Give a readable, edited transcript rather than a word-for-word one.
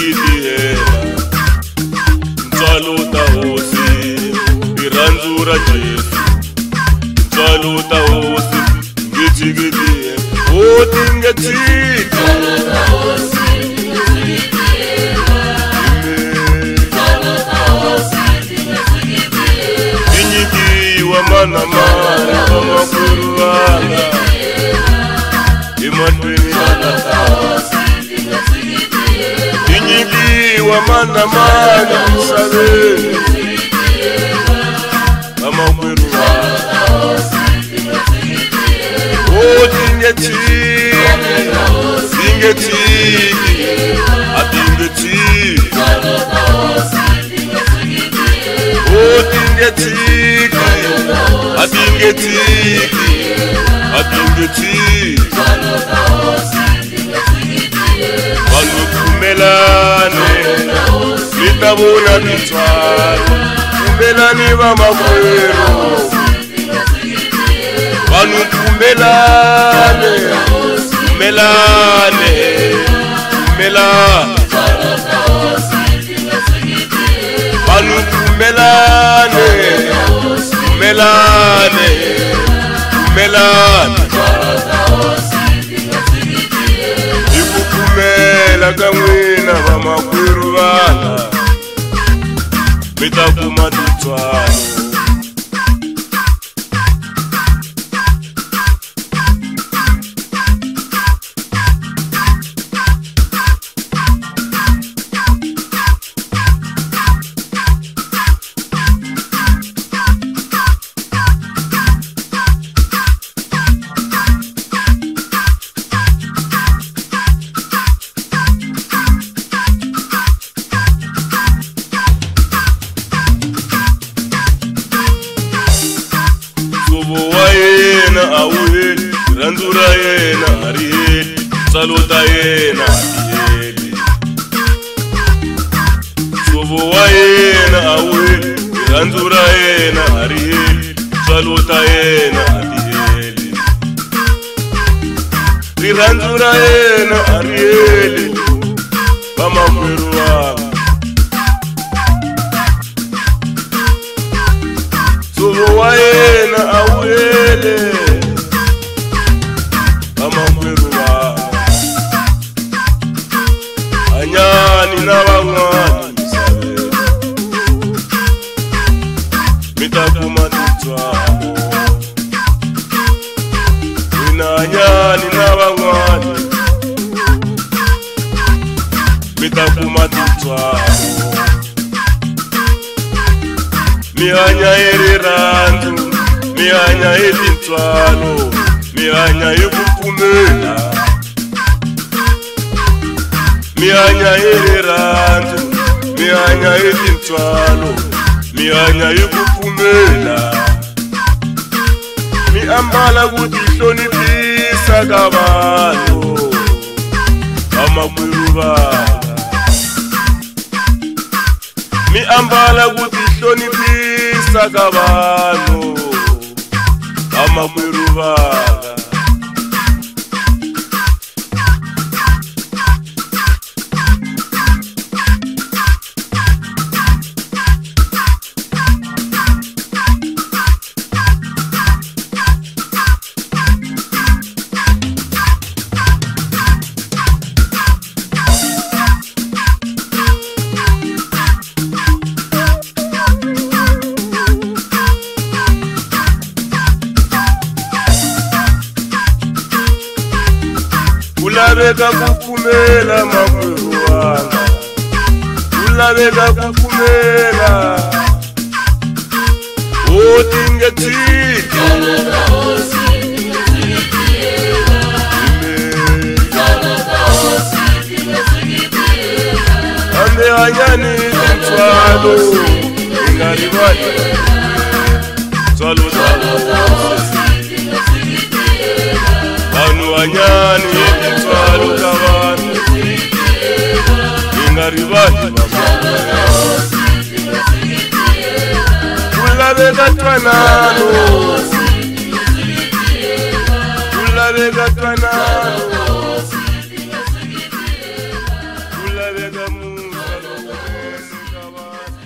ngitsikitihela ntswalo ta hosi irandzura Jesu ntswalo ta hosi ngitsikitihela oti ngetsikitihela mana mana vamakuru vanga imatweni inyikiwa mana mana misaveni vamakuru vanga otingetiki tingetiki atingetiki otingetiki abingetiki vanhu kumelane mitavona mitswalo kumelani vamakwerhu vanhu kumelane kumelane vanhu kumelane kumelane ikukumela ka n'wina vamakwerhu vana mi ta kuma tintswalo awuheli randzura yena hariheli saluta yena hariheli nsuvo wa yena awuheli randzura yena hariheli saluta yena hariheli rirandzura yena hariheli vamakwerhu vanga nsuvo wa yena awuheli anyani na van'wani misaveni mi ta kuma tintswalo mina anyani na van'wani mi ta kuma tintswalo mi hanya hi rirhandzu mi hanya hi tintswalo mi hanya hi ku pfumela mi hanya hi rirhandzu mi hanya hi tintswalo mi hanya hi ku pfumela mi ambala ku tihlonipisa ka vanhu vamakwerhu vanga mi ambala ku tihlonipisa ka vanhu vamakwerhu vanga ulaveka ku pfumela makwerhu wanga ulaveka ku pfumela otingetiki ambe hanyani tintswalo ingarivali tswalo vanhu hanyani tintswalo ta vanhu ingarivali kulaveka twanano kulaveka twanano kulaveka Baba